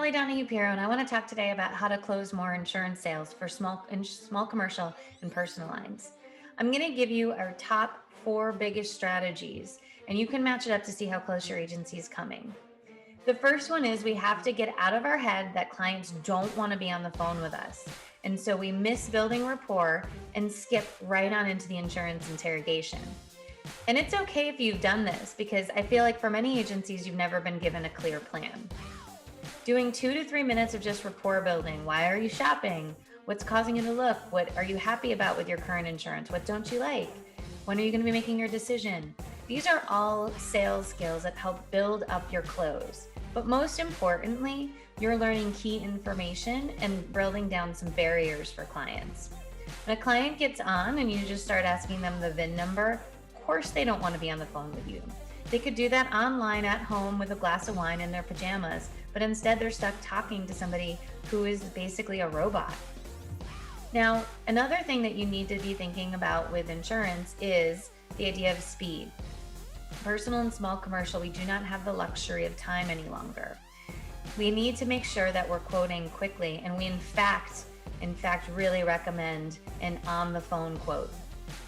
Kelly Donahue Piero, and I want to talk today about how to close more insurance sales for small commercial and personal lines. I'm going to give you our top 4 biggest strategies, and you can match it up to see how close your agency is coming. The first one is we have to get out of our head that clients don't want to be on the phone with us. And so we miss building rapport and skip right on into the insurance interrogation. And it's okay if you've done this, because I feel like for many agencies, you've never been given a clear plan. Doing 2 to 3 minutes of just rapport building. Why are you shopping? What's causing you to look? What are you happy about with your current insurance? What don't you like? When are you going to be making your decision? These are all sales skills that help build up your close. But most importantly, you're learning key information and building down some barriers for clients. When a client gets on and you just start asking them the VIN number, of course they don't want to be on the phone with you. They could do that online at home with a glass of wine in their pajamas, but instead they're stuck talking to somebody who is basically a robot. Now, another thing that you need to be thinking about with insurance is the idea of speed. Personal and small commercial, we do not have the luxury of time any longer. We need to make sure that we're quoting quickly, and we in fact really recommend an on-the-phone quote.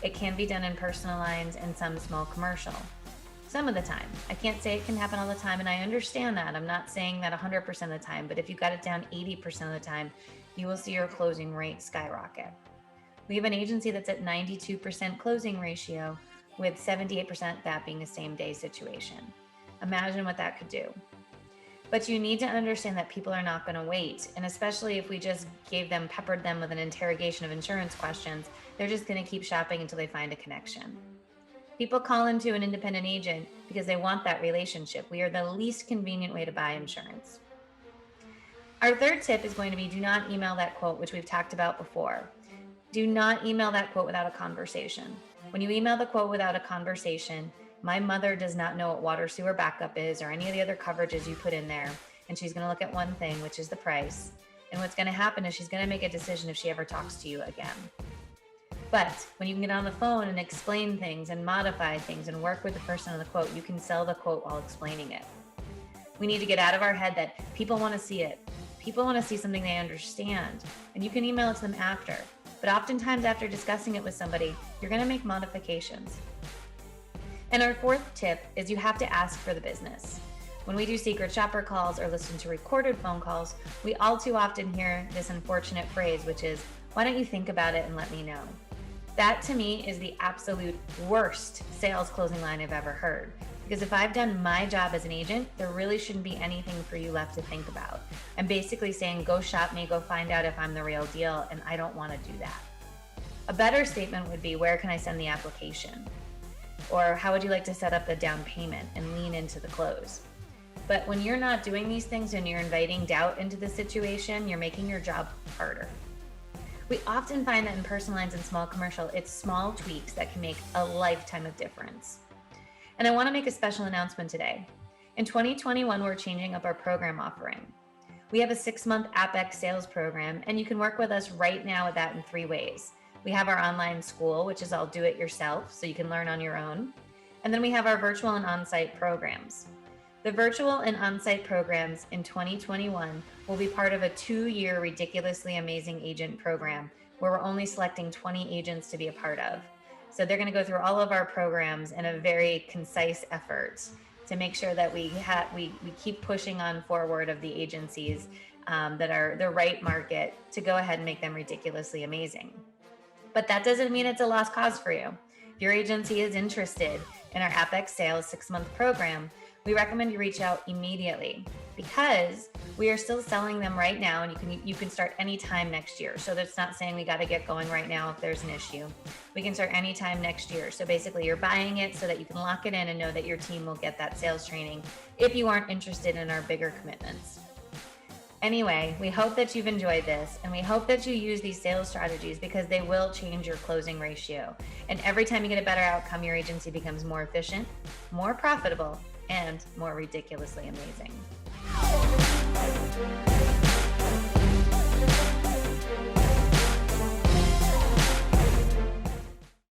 It can be done in personal lines and some small commercial. Some of the time. I can't say it can happen all the time, and I understand that. I'm not saying that 100% of the time, but if you got it down 80% of the time, you will see your closing rate skyrocket. We have an agency that's at 92% closing ratio, with 78% that being a same-day situation. Imagine what that could do. But you need to understand that people are not going to wait, and especially if we just peppered them with an interrogation of insurance questions, they're just going to keep shopping until they find a connection. People call into an independent agent because they want that relationship. We are the least convenient way to buy insurance. Our third tip is going to be do not email that quote, which we've talked about before. Do not email that quote without a conversation. When you email the quote without a conversation, my mother does not know what water sewer backup is or any of the other coverages you put in there. And she's going to look at one thing, which is the price. And what's going to happen is she's going to make a decision if she ever talks to you again. But when you can get on the phone and explain things and modify things and work with the person on the quote, you can sell the quote while explaining it. We need to get out of our head that people want to see it. People want to see something they understand, and you can email it to them after. But oftentimes after discussing it with somebody, you're going to make modifications. And our fourth tip is you have to ask for the business. When we do secret shopper calls or listen to recorded phone calls, we all too often hear this unfortunate phrase, which is, why don't you think about it and let me know? That to me is the absolute worst sales closing line I've ever heard. Because if I've done my job as an agent, there really shouldn't be anything for you left to think about. I'm basically saying, go shop me, go find out if I'm the real deal, and I don't want to do that. A better statement would be, where can I send the application? Or how would you like to set up the down payment and lean into the close? But when you're not doing these things and you're inviting doubt into the situation, you're making your job harder. We often find that in personal lines and small commercial, it's small tweaks that can make a lifetime of difference. And I want to make a special announcement today. In 2021, we're changing up our program offering. We have a 6-month Apex sales program, and you can work with us right now with that in 3 ways. We have our online school, which is all do it yourself, so you can learn on your own. And then we have our virtual and on-site programs. The virtual and on-site programs in 2021 will be part of a 2-year ridiculously amazing agent program where we're only selecting 20 agents to be a part of. So they're going to go through all of our programs in a very concise effort to make sure that we keep pushing on forward of the agencies that are the right market to go ahead and make them ridiculously amazing. But that doesn't mean it's a lost cause for you. If your agency is interested in our Apex Sales 6-month program, we recommend you reach out immediately because we are still selling them right now, and you can start anytime next year. So that's not saying we got to get going right now if there's an issue. We can start anytime next year. So basically you're buying it so that you can lock it in and know that your team will get that sales training if you aren't interested in our bigger commitments. Anyway, we hope that you've enjoyed this, and we hope that you use these sales strategies because they will change your closing ratio. And every time you get a better outcome, your agency becomes more efficient, more profitable, and more ridiculously amazing.